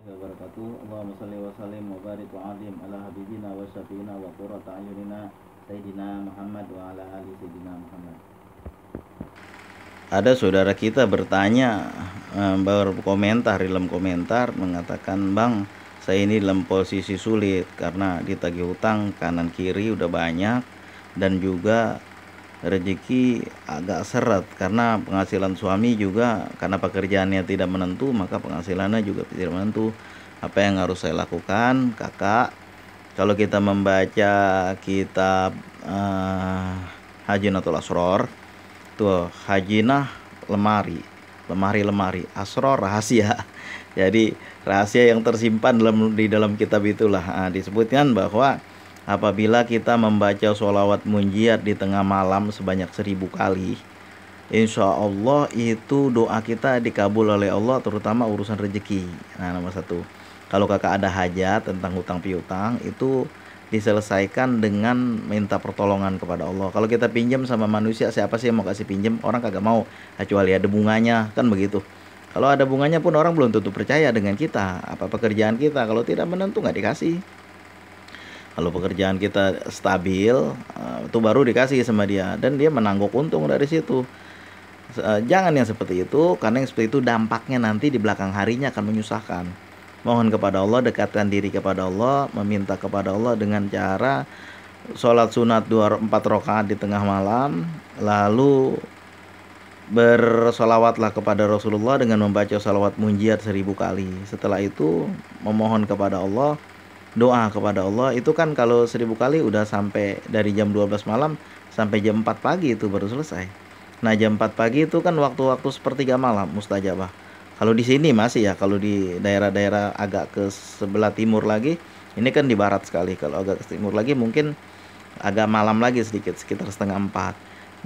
wabarakatuh. Allahumma salli wa sallim wa barik wa azim ala habibina wa syafiina wa qurrata ayunina Sayyidina Muhammad wa ala ali Sayyidina Muhammad. Ada saudara kita bertanya, berkomentar di dalam komentar mengatakan, "Bang, saya ini dalam posisi sulit karena ditagih hutang kanan kiri udah banyak dan juga rezeki agak seret karena penghasilan suami juga karena pekerjaannya tidak menentu, maka penghasilannya juga tidak menentu. Apa yang harus saya lakukan, Kakak?" Kalau kita membaca kitab Hajinatul Asror, tuh hajinah lemari, asror rahasia. Jadi rahasia yang tersimpan di dalam kitab itulah disebutkan bahwa apabila kita membaca sholawat munjiat di tengah malam sebanyak 1000 kali, insya Allah itu doa kita dikabul oleh Allah, terutama urusan rezeki. Nah, nomor satu, kalau kakak ada hajat tentang hutang piutang, itu diselesaikan dengan minta pertolongan kepada Allah. Kalau kita pinjam sama manusia, siapa sih yang mau kasih pinjam? Orang kagak mau, kecuali ada bunganya, kan begitu. Kalau ada bunganya pun orang belum tentu percaya dengan kita, apa pekerjaan kita. Kalau tidak menentu nggak dikasih. Kalau pekerjaan kita stabil, itu baru dikasih sama dia, dan dia menangguk untung dari situ. Jangan yang seperti itu, karena yang seperti itu dampaknya nanti di belakang harinya akan menyusahkan. Mohon kepada Allah, dekatkan diri kepada Allah, meminta kepada Allah dengan cara sholat sunat 4 rakaat di tengah malam, lalu bersolawatlah kepada Rasulullah dengan membaca salawat munjiat 1000 kali. Setelah itu memohon kepada Allah, doa kepada Allah. Itu kan kalau 1000 kali udah sampai dari jam 12 malam sampai jam 4 pagi itu baru selesai. Nah, jam 4 pagi itu kan waktu-waktu sepertiga malam mustajabah. Kalau di sini masih ya, kalau di daerah-daerah agak ke sebelah timur lagi, ini kan di barat sekali. Kalau agak ke timur lagi mungkin agak malam lagi sedikit, sekitar setengah 4.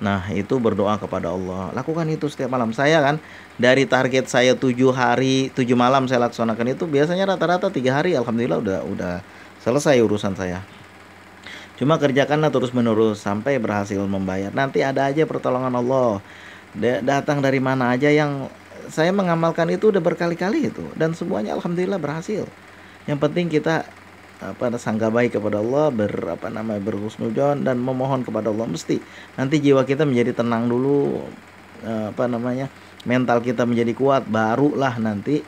Nah, itu berdoa kepada Allah. Lakukan itu setiap malam. Saya kan dari target saya 7 hari, 7 malam saya laksanakan itu, biasanya rata-rata 3 hari alhamdulillah udah selesai urusan saya. Cuma kerjakanlah terus-menerus sampai berhasil membayar. Nanti ada aja pertolongan Allah. Datang dari mana aja. Yang saya mengamalkan itu udah berkali-kali itu, dan semuanya alhamdulillah berhasil. Yang penting kita sangka baik kepada Allah, berhusnudzon dan memohon kepada Allah. Mesti nanti jiwa kita menjadi tenang dulu, mental kita menjadi kuat, barulah nanti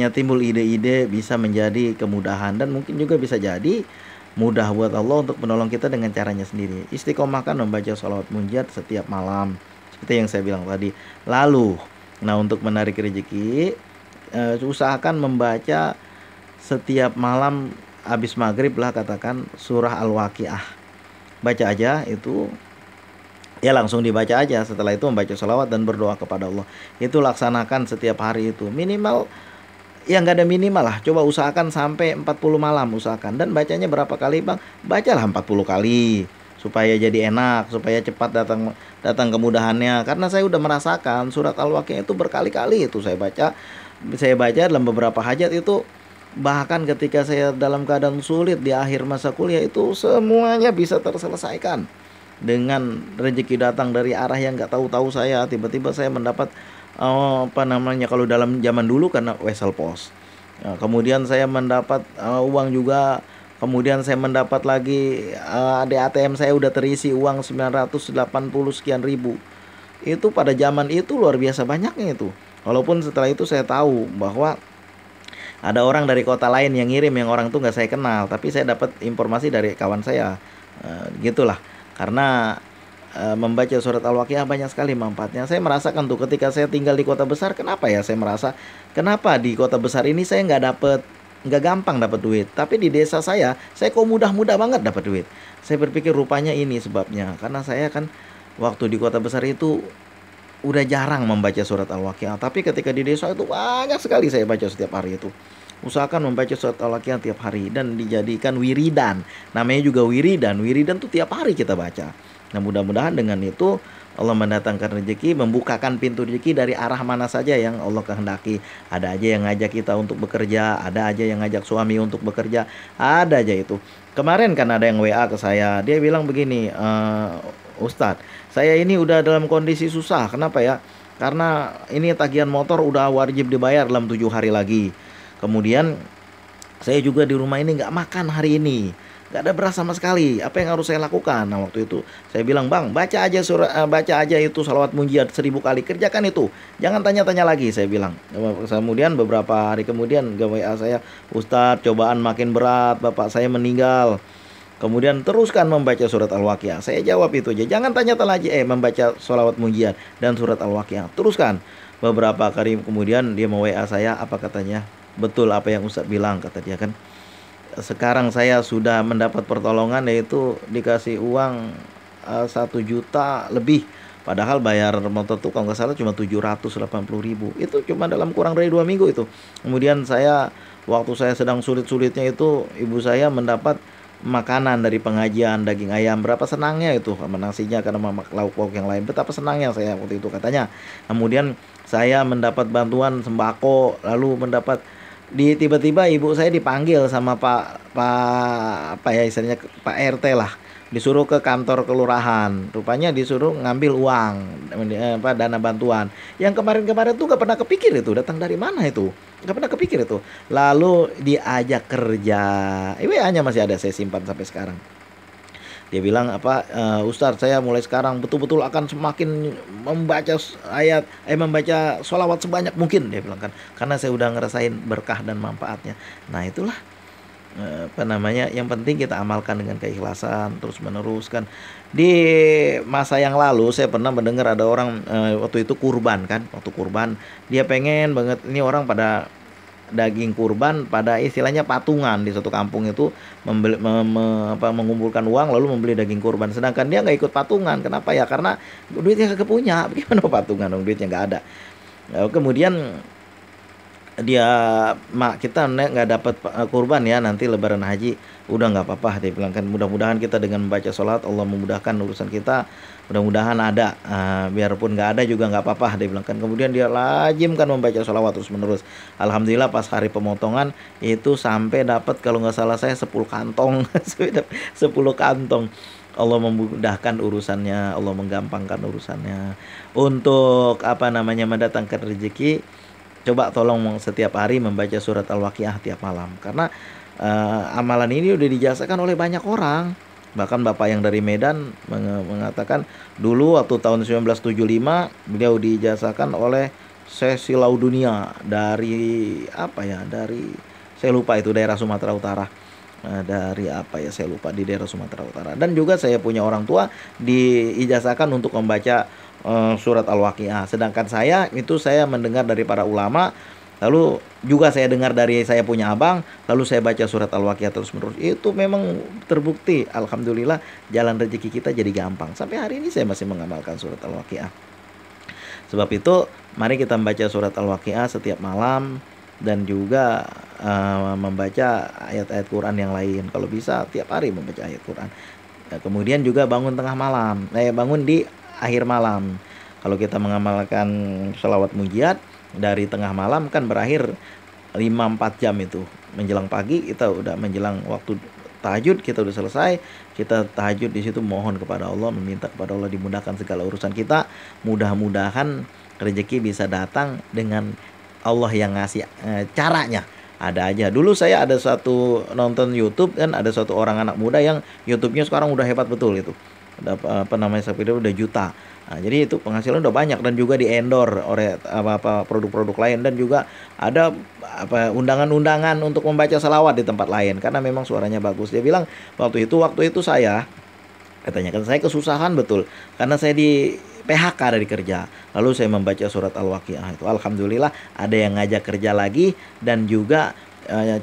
timbul ide-ide bisa menjadi kemudahan, dan mungkin juga bisa jadi mudah buat Allah untuk menolong kita dengan caranya sendiri. Istiqomahkan membaca sholawat munjiat setiap malam, seperti yang saya bilang tadi. Lalu, untuk menarik rezeki, usahakan membaca setiap malam habis maghrib lah, katakan surah Al-Waqiah. Baca aja itu, ya langsung dibaca aja. Setelah itu membaca sholawat dan berdoa kepada Allah. Itu laksanakan setiap hari itu. Minimal, ya nggak ada minimal lah. Coba usahakan sampai 40 malam usahakan. Dan bacanya berapa kali, Bang? Bacalah 40 kali. Supaya jadi enak, supaya cepat datang kemudahannya. Karena saya udah merasakan surat Al-Waqiah itu berkali-kali itu saya baca dalam beberapa hajat itu. Bahkan ketika saya dalam keadaan sulit di akhir masa kuliah itu, semuanya bisa terselesaikan dengan rezeki datang dari arah yang nggak tahu-tahu saya. Tiba-tiba saya mendapat kalau dalam zaman dulu karena wesel pos. Kemudian saya mendapat uang juga. Kemudian saya mendapat lagi di ATM saya udah terisi uang 980 sekian ribu. Itu pada zaman itu luar biasa banyaknya itu. Walaupun setelah itu saya tahu bahwa ada orang dari kota lain yang ngirim, yang orang tuh nggak saya kenal, tapi saya dapat informasi dari kawan saya. Gitulah. Karena membaca surat Al-Waqiah banyak sekali manfaatnya. Saya merasakan tuh ketika saya tinggal di kota besar, kenapa ya saya merasa kenapa di kota besar ini saya nggak gampang dapat duit, tapi di desa saya kok mudah-mudah banget dapat duit. Saya berpikir rupanya ini sebabnya, karena saya kan waktu di kota besar itu udah jarang membaca surat Al-Waqiah, tapi ketika di desa itu banyak sekali saya baca setiap hari itu. Usahakan membaca surat Al-Waqiah tiap hari dan dijadikan wiridan. Namanya juga wiridan. Wiridan tuh tiap hari kita baca. Nah, mudah-mudahan dengan itu Allah mendatangkan rezeki, membukakan pintu rezeki dari arah mana saja yang Allah kehendaki. Ada aja yang ngajak kita untuk bekerja, ada aja yang ngajak suami untuk bekerja, ada aja itu. Kemarin kan ada yang WA ke saya, dia bilang begini, Ustadz, saya ini udah dalam kondisi susah. Kenapa ya? karena ini tagihan motor udah wajib dibayar dalam 7 hari lagi. Kemudian saya juga di rumah ini nggak makan hari ini, nggak ada beras sama sekali. Apa yang harus saya lakukan? Nah waktu itu saya bilang, bang, baca aja itu salawat munjiat 1000 kali, kerjakan itu, jangan tanya-tanya lagi, saya bilang. Kemudian beberapa hari kemudian WA saya, Ustadz, cobaan makin berat, bapak saya meninggal. Kemudian teruskan membaca surat Al-Waqiah. Saya jawab itu aja, jangan tanya-tanya lagi, membaca salawat munjiat dan surat Al-Waqiah, teruskan. Beberapa kali kemudian dia mau WA saya, apa katanya? Betul apa yang Ustadz bilang, kata dia kan. Sekarang saya sudah mendapat pertolongan, yaitu dikasih uang 1 juta lebih. Padahal bayar motor tuh kalau nggak salah cuma 780.000. Itu cuma dalam kurang dari 2 minggu itu. Kemudian waktu saya sedang sulit-sulitnya itu, ibu saya mendapat makanan dari pengajian, daging ayam. Berapa senangnya itu sama nasinya, karena lauk pauk yang lain. Betapa senangnya saya waktu itu, katanya. Kemudian saya mendapat bantuan sembako, lalu mendapat tiba-tiba ibu saya dipanggil sama apa ya istilahnya, Pak RT lah, disuruh ke kantor kelurahan, rupanya disuruh ngambil uang, dana bantuan yang kemarin-kemarin tuh gak pernah kepikir itu datang dari mana, itu gak pernah kepikir itu. Lalu diajak kerja, WA-nya masih ada, saya simpan sampai sekarang. Dia bilang apa, Ustadz, saya mulai sekarang betul-betul akan semakin membaca membaca sholawat sebanyak mungkin, dia bilang kan, karena saya udah ngerasain berkah dan manfaatnya. Nah itulah, apa namanya, yang penting kita amalkan dengan keikhlasan terus meneruskan. Di masa yang lalu saya pernah mendengar ada orang, waktu itu kurban kan, waktu kurban dia pengen banget, ini orang pada daging kurban, pada istilahnya patungan di satu kampung itu, mengumpulkan uang lalu membeli daging kurban, sedangkan dia nggak ikut patungan. Kenapa ya? Karena duitnya kagak punya. Gimana patungan dong, duitnya nggak ada. Kemudian kita nggak dapat kurban ya, nanti lebaran haji. Udah nggak apa-apa, dia bilang kan, mudah-mudahan kita dengan membaca sholat Allah memudahkan urusan kita, mudah-mudahan ada, biarpun nggak ada juga nggak apa-apa, dia bilang kan. Kemudian dia lazimkan membaca sholawat terus menerus. Alhamdulillah pas hari pemotongan itu sampai dapat, kalau nggak salah saya 10 kantong 10 kantong. Allah memudahkan urusannya, Allah menggampangkan urusannya. Untuk apa namanya, mendatangkan rezeki, coba tolong setiap hari membaca surat Al-Waqiah tiap malam, karena amalan ini udah dijasakan oleh banyak orang. Bahkan bapak yang dari Medan mengatakan dulu waktu tahun 1975 beliau dijasakan oleh Syekh Silaudunia dari apa ya, dari saya lupa itu daerah Sumatera Utara. Dari apa ya, saya lupa, di daerah Sumatera Utara. Dan juga saya punya orang tua diijazahkan untuk membaca surat Al-Waqiah. Sedangkan saya mendengar dari para ulama, lalu juga saya dengar dari saya punya abang, lalu saya baca surat Al-Waqiah terus menerus. Itu memang terbukti, alhamdulillah, jalan rezeki kita jadi gampang. Sampai hari ini saya masih mengamalkan surat Al-Waqiah. Sebab itu mari kita membaca surat Al-Waqiah setiap malam, dan juga membaca ayat-ayat Quran yang lain. Kalau bisa tiap hari membaca ayat Quran. Kemudian juga bangun tengah malam, bangun di akhir malam. Kalau kita mengamalkan sholawat munjiat dari tengah malam kan berakhir 5-4 jam itu. Menjelang pagi kita udah menjelang waktu tahajud, kita udah selesai. Kita tahajud di situ, mohon kepada Allah, meminta kepada Allah dimudahkan segala urusan kita. Mudah-mudahan rezeki bisa datang dengan Allah yang ngasih caranya. Ada aja. Dulu saya ada satu nonton YouTube kan, ada satu orang anak muda yang YouTube-nya sekarang udah hebat betul itu. Apa namanya, sampai udah juta. Nah, jadi itu penghasilan udah banyak, dan juga di-endorse oleh produk-produk lain, dan juga ada undangan-undangan untuk membaca salawat di tempat lain karena memang suaranya bagus. Dia bilang waktu itu saya katanya kan, saya kesusahan betul karena saya di PHK dari kerja. Lalu saya membaca surat Al-Waqiah itu. Alhamdulillah ada yang ngajak kerja lagi, dan juga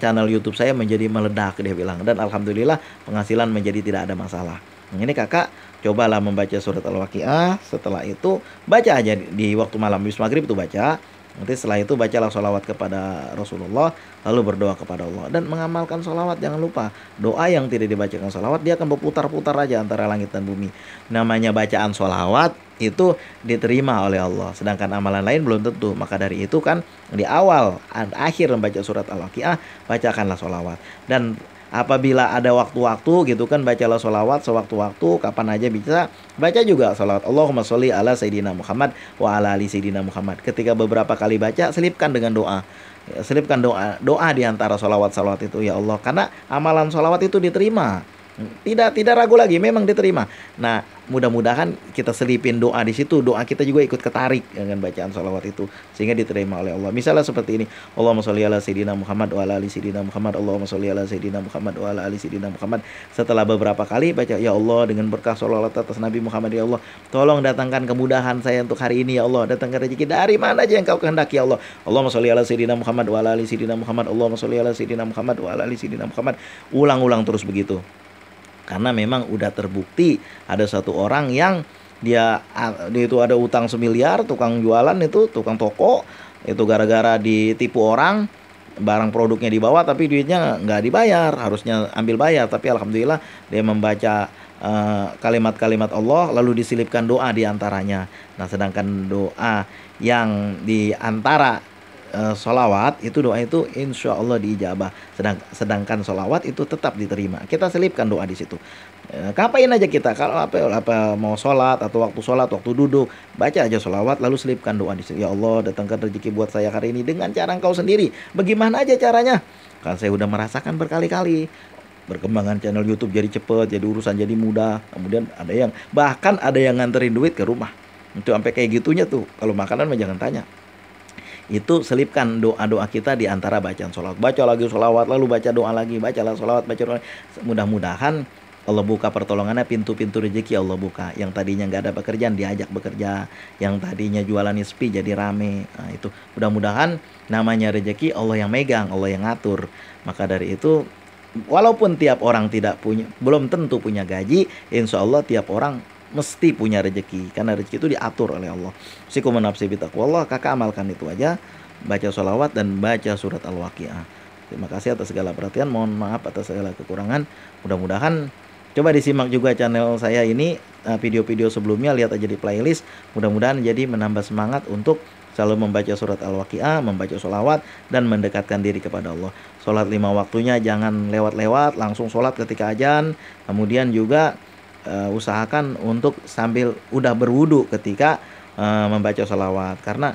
channel YouTube saya menjadi meledak, dia bilang. Dan alhamdulillah penghasilan menjadi tidak ada masalah. Ini kakak cobalah membaca surat Al-Waqiah. Setelah itu baca aja di waktu malam, habis maghrib itu baca. Nanti setelah itu bacalah sholawat kepada Rasulullah, lalu berdoa kepada Allah. Dan mengamalkan sholawat, jangan lupa, doa yang tidak dibacakan sholawat dia akan berputar-putar aja antara langit dan bumi. Namanya bacaan sholawat itu diterima oleh Allah, sedangkan amalan lain belum tentu. Maka dari itu kan di awal dan akhir membaca surat Al-Waqiah, bacakanlah sholawat. Dan apabila ada waktu-waktu gitu kan, bacalah sholawat sewaktu-waktu, kapan aja bisa. Baca juga sholawat Allahumma sholli ala Sayyidina Muhammad wa ala ali Sayyidina Muhammad. Ketika beberapa kali baca, selipkan dengan doa. Ya, selipkan doa di antara sholawat-sholawat itu, ya Allah, karena amalan sholawat itu diterima. Tidak ragu lagi, memang diterima. Nah, mudah-mudahan kita selipin doa di situ, doa kita juga ikut ketarik dengan bacaan sholawat itu, sehingga diterima oleh Allah. Misalnya seperti ini, Allahumma sholli ala Sayyidina Muhammad wa ala ali Sayyidina Muhammad, Allahumma sholli ala Sayyidina Muhammad wa ala ali Sayyidina Muhammad. Setelah beberapa kali baca, ya Allah, dengan berkah sholawat atas Nabi Muhammad, ya Allah, tolong datangkan kemudahan saya untuk hari ini, ya Allah, datangkan rezeki dari mana aja yang kau kehendaki, ya Allah. Allahumma sholli ala Sayyidina Muhammad wa ala ali Sayyidina Muhammad, Allahumma sholli ala Sayyidina Muhammad wa ala ali Sayyidina Muhammad. Ulang-ulang terus begitu. Karena memang udah terbukti ada satu orang yang dia itu ada utang 1 miliar, tukang jualan itu, tukang toko itu, gara-gara ditipu orang, barang produknya dibawa tapi duitnya nggak dibayar, harusnya ambil bayar, tapi alhamdulillah dia membaca kalimat-kalimat Allah lalu diselipkan doa di antaranya. Nah, sedangkan doa yang di antara sholawat itu, doa itu insya Allah diijabah. Sedangkan sholawat itu tetap diterima. Kita selipkan doa di situ. Kapain aja kita, kalau apa mau sholat atau waktu duduk, baca aja sholawat lalu selipkan doa di situ. Ya Allah, datangkan rezeki buat saya hari ini dengan cara Engkau sendiri. Bagaimana aja caranya? Kan saya udah merasakan berkali-kali. Perkembangan channel YouTube jadi cepet, jadi urusan jadi mudah. Kemudian bahkan ada yang nganterin duit ke rumah. Itu sampai kayak gitunya tuh. Kalau makanan mah jangan tanya. Itu selipkan doa-doa kita di antara bacaan sholawat. Baca lagi sholawat, lalu baca doa lagi, bacalah sholawat, baca doa. Mudah-mudahan Allah buka pertolongannya, pintu-pintu rezeki Allah buka. Yang tadinya nggak ada pekerjaan diajak bekerja, yang tadinya jualan sepi jadi rame. Nah, itu mudah-mudahan namanya rezeki Allah yang megang, Allah yang ngatur. Maka dari itu, walaupun tiap orang belum tentu punya gaji, insya Allah tiap orang mesti punya rezeki, karena rezeki itu diatur oleh Allah. Sikum nafsi bitaqwallah, kakak amalkan itu aja, baca sholawat dan baca surat Al-Waqiah. Terima kasih atas segala perhatian, mohon maaf atas segala kekurangan. Mudah-mudahan coba disimak juga channel saya ini, video-video sebelumnya, lihat aja di playlist. Mudah-mudahan jadi menambah semangat untuk selalu membaca surat Al-Waqiah, membaca sholawat, dan mendekatkan diri kepada Allah. Sholat 5 waktunya jangan lewat-lewat, langsung sholat ketika azan. Kemudian juga usahakan untuk sambil udah berwudu ketika membaca sholawat, karena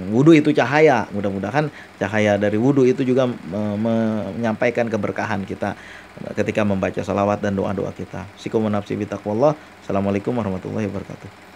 wudu itu cahaya. Mudah-mudahan cahaya dari wudu itu juga menyampaikan keberkahan kita ketika membaca sholawat dan doa-doa kita. Sikum nafsi bitaqwallah. Assalamualaikum warahmatullahi wabarakatuh.